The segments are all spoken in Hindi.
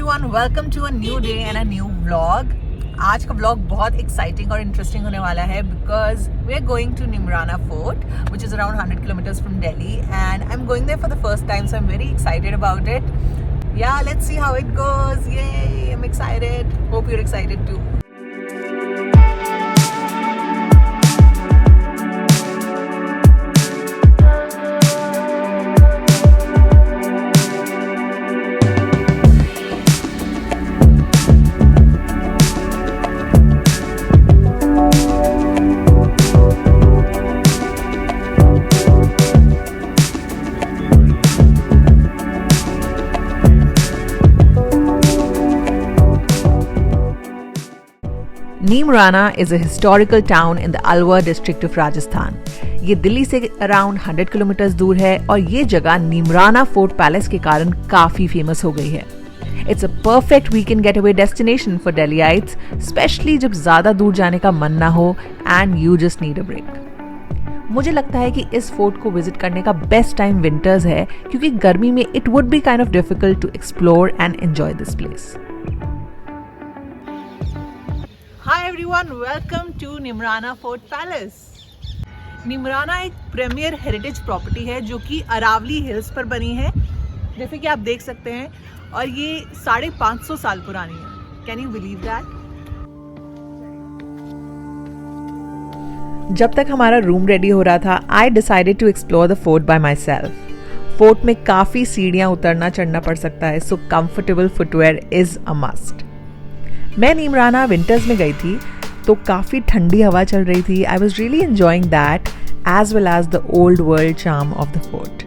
Everyone, welcome to a new day and a new vlog. आज का व्लॉग बहुत एक्साइटिंग और इंटरेस्टिंग होने वाला है because we are going to Neemrana fort which is around 100 kilometres from Delhi and I am going there for the first time, so I am very excited about it. Yeah let's see how it goes. Yeah I am excited, hope you are excited too. Neemrana is a historical town in the Alwar district of Rajasthan. ये दिल्ली से अराउंड 100 किलोमीटर दूर है और ये जगह नीमराना फोर्ट पैलेस के कारण काफी फेमस हो गई है। It's a perfect weekend getaway destination for Delhiites, specially जब ज्यादा दूर जाने का मन ना हो and you just need a break. मुझे लगता है कि इस फोर्ट को विजिट करने का बेस्ट टाइम विंटर्स है, क्योंकि गर्मी में it would be kind of difficult to explore and enjoy this place. Hi everyone, welcome to Nimrana Fort Palace. Nimrana एक प्रीमियर हेरिटेज प्रॉपर्टी है जो कि अरावली हिल्स पर बनी है, जैसे कि आप देख सकते हैं, और ये 550 साल पुरानी है। Can you believe that? जब तक हमारा रूम रेडी हो रहा था, I decided to explore the fort by my सेल्फ। फोर्ट में काफ़ी सीढ़ियाँ उतरना चढ़ना पड़ सकता है, so comfortable footwear is a must. मैं नीमराना विंटर्स में गई थी तो काफ़ी ठंडी हवा चल रही थी। I was really enjoying that as well as the old world charm of the fort.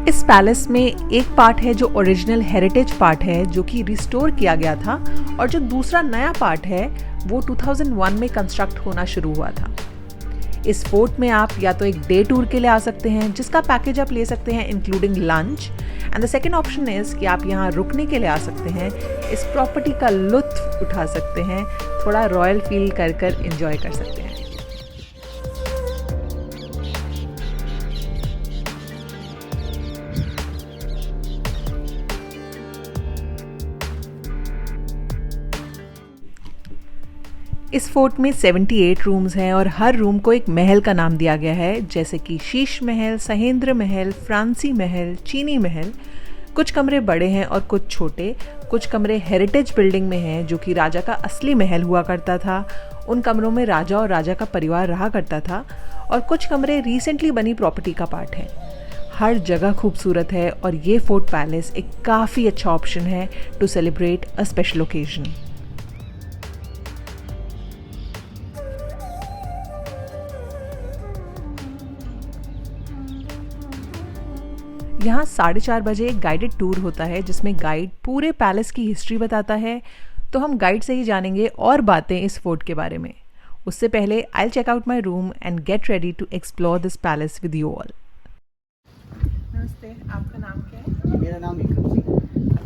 इस पैलेस में एक पार्ट है जो ओरिजिनल हेरिटेज पार्ट है, जो कि रिस्टोर किया गया था, और जो दूसरा नया पार्ट है वो 2001 में कंस्ट्रक्ट होना शुरू हुआ था। इस फोर्ट में आप या तो एक डे टूर के लिए आ सकते हैं, जिसका पैकेज आप ले सकते हैं including lunch, and the second option is कि आप यहाँ रुकने के लिए आ सकते हैं, इस प्रॉपर्टी का लुत्फ उठा सकते हैं, थोड़ा रॉयल फील कर एंजॉय कर सकते हैं। इस फोर्ट में 78 रूम्स हैं और हर रूम को एक महल का नाम दिया गया है, जैसे कि शीश महल, सहेंद्र महल, फ्रांसी महल, चीनी महल। कुछ कमरे बड़े हैं और कुछ छोटे। कुछ कमरे हेरिटेज बिल्डिंग में हैं, जो कि राजा का असली महल हुआ करता था। उन कमरों में राजा और राजा का परिवार रहा करता था, और कुछ कमरे रिसेंटली बनी प्रॉपर्टी का पार्ट है। हर जगह खूबसूरत है और ये फोर्ट पैलेस एक काफ़ी अच्छा ऑप्शन है to celebrate a special occasion. यहाँ 4:30 बजे एक गाइडेड टूर होता है, जिसमें गाइड पूरे पैलेस की हिस्ट्री बताता है, तो हम गाइड से ही जानेंगे और बातें इस फोर्ट के बारे में। उससे पहले I will check out my room and get ready to explore this palace with you all. नमस्ते, आपका नाम क्या है? मेरा नाम विक्रम सिंह।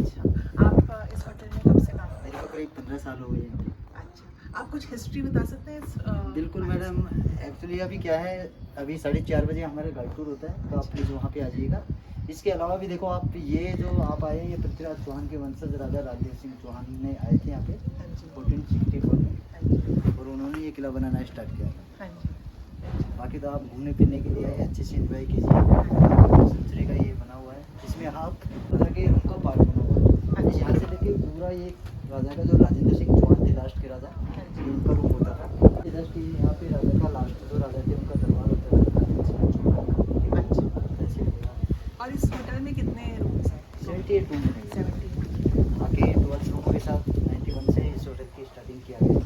अच्छा, आप इस होटल में कब से काम कर रहे हैं? मेरे को करीब 15 साल हो गए हैं। अच्छा, आप कुछ हिस्ट्री बता सकते हैं इस बिल्कुल मैडम, एक्चुअली अभी क्या है, अभी 4:30 बजे हमारा गाइड टूर होता है, तो आप प्लीज़ वहाँ पे आ जाइएगा। इसके अलावा भी देखो, आप ये जो आप आए हैं, ये पृथ्वीराज चौहान के वंशज राजा राजदेव सिंह चौहान ने आए थे यहाँ पे 1464 में, और उन्होंने ये किला बनाना स्टार्ट किया था। बाकी तो आप घूमने फिरने के लिए आए, अच्छे से एंजॉय कीजिए। सेंचुरी का ये बना हुआ है, इसमें आप राजा के रूम का पार्ट बना हुआ है। यहाँ से लेके पूरा ये राजा का, जो राजेंद्र सिंह चौहान थे लास्ट के राजा, उनका रूम होता था। जस्ट यहाँ पे राजा का लास्ट जो राजा थे उनका दरबार होता था। और इस होटल में कितने रूम्स हैं? 78 रूम है। 70। बाकी 12 रूमों के साथ 91 से इस होटल की स्टार्टिंग किया गया।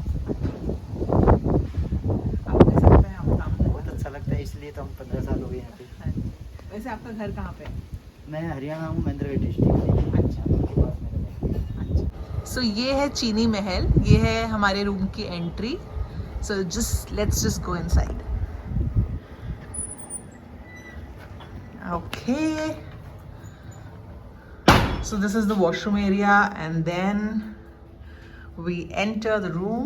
आपको कैसा लगता है आपका काम? बहुत अच्छा लगता है, इसलिए तो हम 15 साल हो गए यहाँ पे। वैसे आपका घर कहाँ पे है? मैं हरियाणा हूँ, महेंद्रगढ़ डिस्ट्रिक्ट से। अच्छा, उनके पास मेरा घर है। अच्छा। सो ये है चीनी महल, ये है हमारे रूम की entry. So let's just go inside. Okay, so this is the washroom area, and then we enter the room.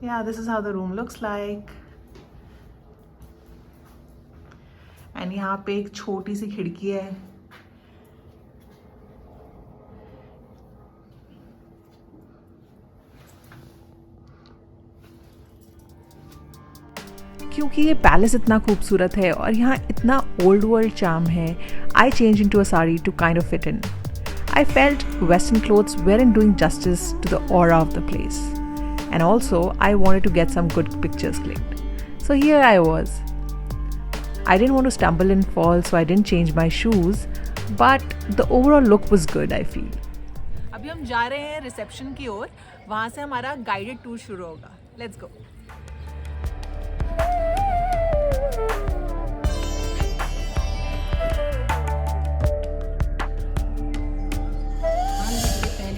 Yeah, this is how the room looks like. And यहाँ पे एक छोटी सी खिड़की है। क्योंकि ये पैलेस इतना खूबसूरत है और यहाँ इतना ओल्ड वर्ल्ड चार्म है, I change into a sari to kind of fit in. I felt Western clothes weren't doing justice to the aura of the place. And also, I wanted to get some good pictures clicked. So here I was. I didn't want to stumble and fall, so I didn't change my shoes. But the overall look was good, I feel. अभी हम जा रहे हैं रिसेप्शन की ओर, वहाँ से हमारा गाइडेड टूर शुरू होगा। Let's go.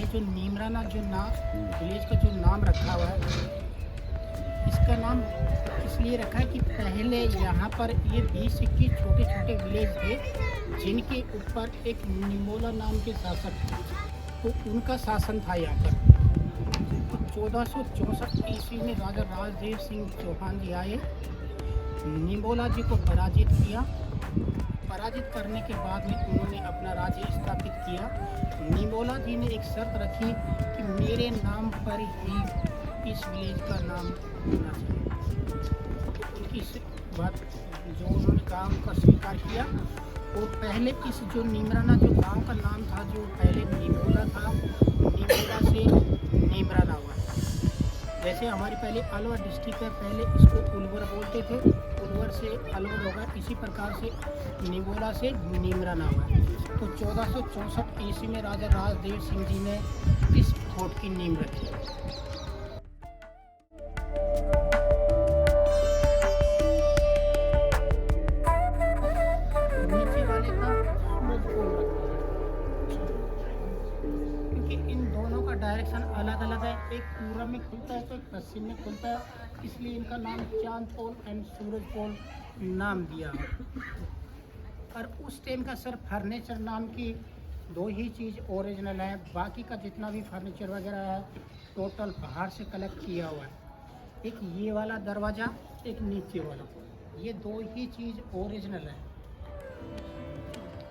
जो नीमराना जो नाम विलेज का जो नाम रखा हुआ है, इसका नाम इसलिए रखा है कि पहले यहाँ पर ये 20-21 छोटे छोटे विलेज थे जिनके ऊपर एक निमोला नाम के शासक थे, तो उनका शासन था यहाँ पर। तो 1464 ईस्वी में राजा राजदेव सिंह चौहान जी आए, निमोला जी को पराजित किया। पराजित करने के बाद में उन्होंने अपना राज्य स्थापित किया। निमोला जी ने एक शर्त रखी कि मेरे नाम पर ही इस विलेज का नाम होना चाहिए। उनकी बात जो उन्होंने गांव का स्वीकार किया, और पहले इस जो नीमराना जो गांव का नाम था, जो पहले निमोला था, निमोला से नीमराना हुआ। जैसे हमारी पहले अलवर डिस्ट्रिक्ट है, पहले इसको उलवर बोलते थे, उलवर से अलवर होगा, इसी प्रकार से निमोला से नीमराना हुआ। तो 1464 ईस्वी में राजा राजदेव सिंह जी ने इस फोर्ट की नींव रखी। नीचे वाले का क्योंकि इन दोनों का डायरेक्शन अलग अलग है, एक पूरब में खुलता है तो एक पश्चिम में खुलता है, इसलिए इनका नाम चांद पोल एंड सूरज पोल नाम दिया। और उस टाइम का सिर्फ फर्नीचर नाम की 2 ही चीज़ ओरिजिनल है, बाकी का जितना भी फर्नीचर वगैरह है टोटल बाहर से कलेक्ट किया हुआ है। एक ये वाला दरवाज़ा, एक नीचे वाला, ये 2 ही चीज़ ओरिजिनल है।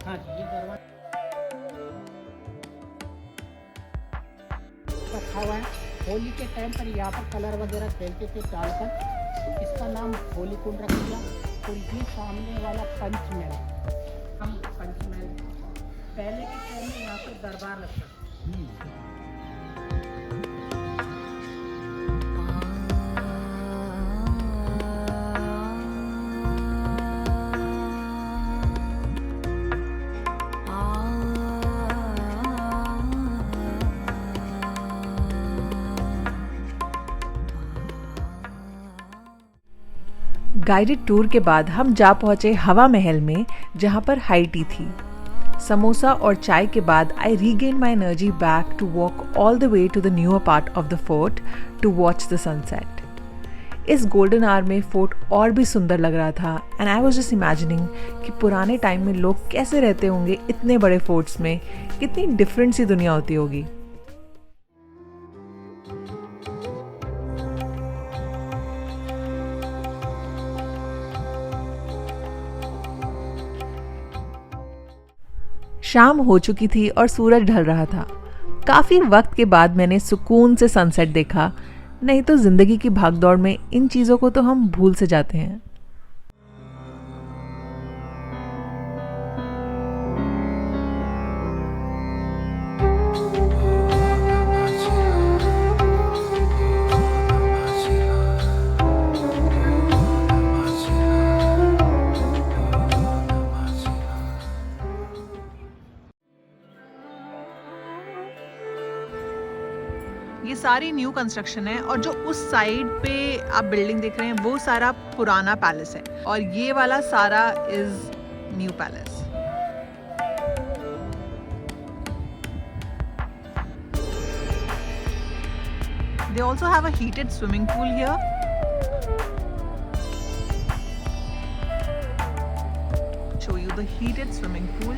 हाँ जी, ये दरवाजा रखा हुआ है। होली के टाइम पर यहाँ पर कलर वगैरह खेलते थे डालकर, इसका नाम होली कुंड रख दिया। और ये सामने वाला पंचमहल, हम पंचमहल पहले के टाइम में यहाँ पर दरबार लगता था। गाइडेड टूर के बाद हम जा पहुंचे हवा महल में, जहां पर हाई टी थी। समोसा और चाय के बाद I regain my energy back to walk all the way to the newer part of the fort to watch the sunset. इस गोल्डन आवर में फोर्ट और भी सुंदर लग रहा था, and I was just imagining कि पुराने टाइम में लोग कैसे रहते होंगे इतने बड़े फोर्ट्स में, कितनी डिफरेंट सी दुनिया होती होगी। शाम हो चुकी थी और सूरज ढल रहा था। काफ़ी वक्त के बाद मैंने सुकून से सनसेट देखा, नहीं तो ज़िंदगी की भागदौड़ में इन चीज़ों को तो हम भूल से जाते हैं। ये सारी न्यू कंस्ट्रक्शन है, और जो उस साइड पे आप बिल्डिंग देख रहे हैं वो सारा पुराना पैलेस है, और ये वाला सारा is new palace. They also have a heated swimming pool here. Show you the heated swimming pool.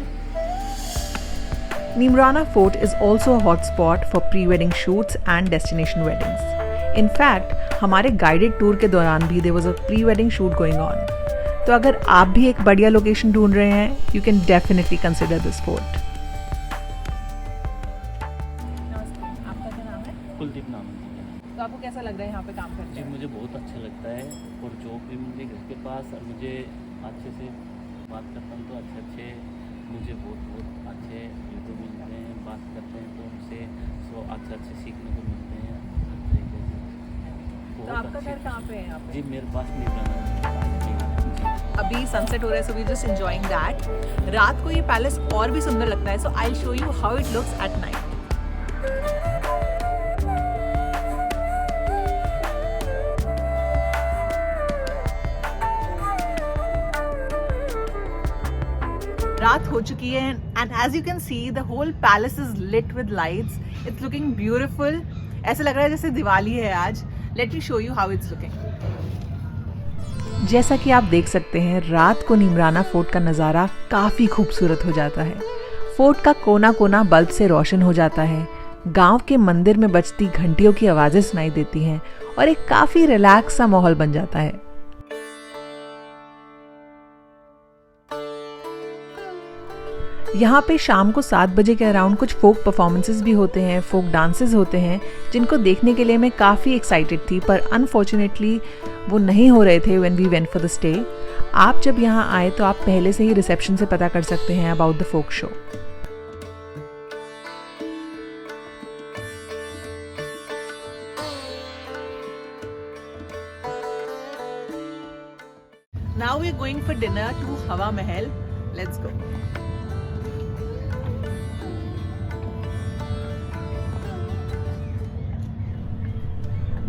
Neemrana Fort is also a hot spot for pre-wedding shoots and destination weddings. In fact, हमारे guided tour के दौरान भी there was a pre-wedding shoot going on. तो अगर आप भी एक बढ़िया लोकेशन ढूंढ रहे हैं, you can definitely consider this fort. आपका क्या नाम है? कुलदीप नाम है। तो आपको कैसा लग रहा है यहाँ पे काम जी करके? मुझे बहुत अच्छा लगता है और जॉब भी मुझे घर के पास, और मुझे अच्छे से बात करता हूँ तो अच्छे मुझे बहुत अच्छे यूट्यूब मिलते हैं, बात करते हैं तो उनसे सो अच्छे सीखने को मिलते हैं हर तरीके से। तो आपका घर कहाँ पे है यहाँ पे? जी मेरे पास नहीं जी। अभी सनसेट हो रहा है, so we just enjoying that. रात को ये पैलेस और भी सुंदर लगता है, so I show you how it looks at night. रात हो चुकी है and as you can see the whole palace is lit with lights. It's looking beautiful. ऐसा लग रहा है जैसे दिवाली है आज। Let me show you how it's looking. जैसा कि आप देख सकते हैं, रात को निमराना फोर्ट का नज़ारा काफ़ी खूबसूरत हो जाता है। फोर्ट का कोना कोना बल्ब से रोशन हो जाता है। गांव के मंदिर में बजती घंटियों की आवाज़ें सुनाई देती हैं और एक काफ़ी रिलैक्स सा माहौल बन जाता है। यहाँ पे शाम को 7 बजे के अराउंड कुछ फोक परफॉर्मेंसेस भी होते हैं, फोक डांसेस होते हैं, जिनको देखने के लिए मैं काफ़ी एक्साइटेड थी, पर अनफॉर्चुनेटली वो नहीं हो रहे थे when we went for the stay. आप जब यहाँ आए तो आप पहले से ही रिसेप्शन से पता कर सकते हैं about the folk show. Now we are going for dinner to Hawa Mahal. Let's go.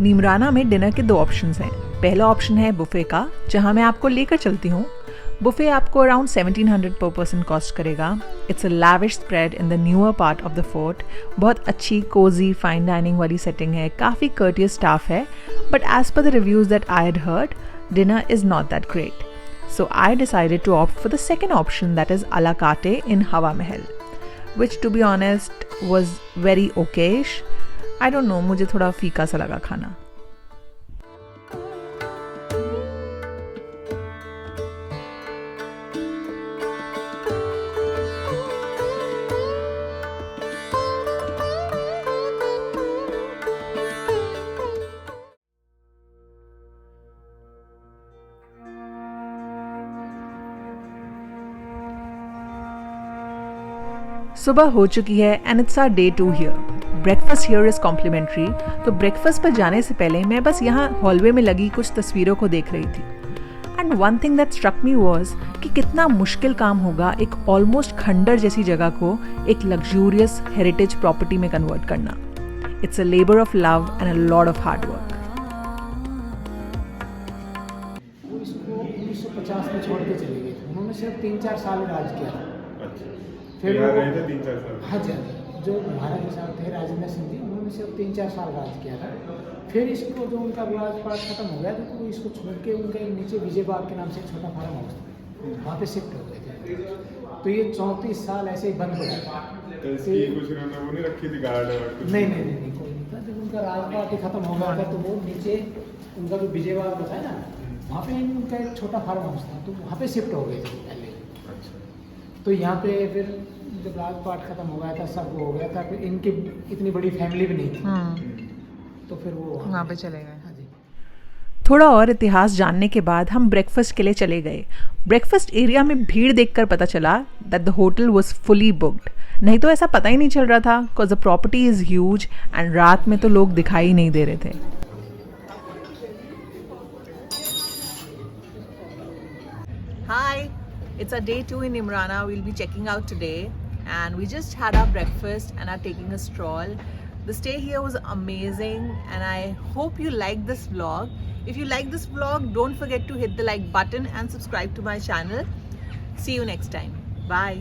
Neemrana में डिनर के 2 ऑप्शंस हैं। पहला ऑप्शन है बुफे का, जहां मैं आपको लेकर चलती हूँ। बुफे आपको अराउंड 1700 पर पर्सन कॉस्ट करेगा। It's a lavish spread in the newer part of the fort. बहुत अच्छी कोजी फाइन डाइनिंग वाली सेटिंग है, काफ़ी कर्टियस स्टाफ है, but as per the reviews that I had heard, dinner is not that great. So I decided to opt for the second option, that is a la carte in Hawa Mahal, which to be honest was very okayish. I don't know, मुझे थोड़ा फीका सा लगा खाना। सुबह हो चुकी है and it's our day 2 here. Breakfast here is complimentary. तो ब्रेकफास्ट पर जाने से पहले मैं बस यहाँ हॉलवे में लगी कुछ तस्वीरों को देख रही थी। And one thing that struck me was कि कितना मुश्किल काम होगा एक ऑलमोस्ट खंडर जैसी जगह को एक लग्जूरियस हेरिटेज प्रॉपर्टी में कन्वर्ट करना। It's a labour of love and a lot of hard work. वो इसको 1950 में छोड़ के चले गए थे। उन्होंने सिर्फ 3-4 साल राज किया था। फिर यहाँ वो रहे थे 3-4 साल। हाँ जी, जो महाराजा साहब थे राजेंद्र सिंह जी, उन्होंने सिर्फ 3-4 साल राज किया था। फिर इसको जो उनका राजपाट खत्म हो गया तो वो इसको छोड़ के उनके नीचे विजय बाग के नाम से एक छोटा फार्म हाउस था, वहाँ पे शिफ्ट हो गए थे। तो ये 34 साल ऐसे ही बंद हो गया। तो इसकी कुछ उन्होंने वो नहीं रखी थी गार्ड और कुछ? नहीं, कोई नहीं था। जब उनका राजपाट ही खत्म हो गया था तो वो नीचे उनका जो विजय बाग बताया ना, वहाँ पे उनका एक छोटा फार्म हाउस था, तो वहाँ पे शिफ्ट हो गए थे पहले। तो यहाँ पे फिर जब राजपाट खत्म हो गया था, सब हो गया था, फिर इनकी इतनी बड़ी फैमिली भी नहीं थी, तो फिर वो वहाँ पे चले गए। हाँ जी। थोड़ा और इतिहास जानने के बाद हम ब्रेकफास्ट के लिए चले गए। ब्रेकफास्ट एरिया में भीड़ देखकर पता चला that the hotel was fully booked. नहीं तो ऐसा पता ही नहीं चल रहा था, because the property is huge and रात में तो लोग दिखाई ही नहीं दे रहे थे। Hi, it's our day 2 in Imrana. We'll be checking out today and we just had our breakfast and are taking a stroll. The stay here was amazing and I hope you like this vlog. If you like this vlog, don't forget to hit the like button and subscribe to my channel. See you next time. Bye.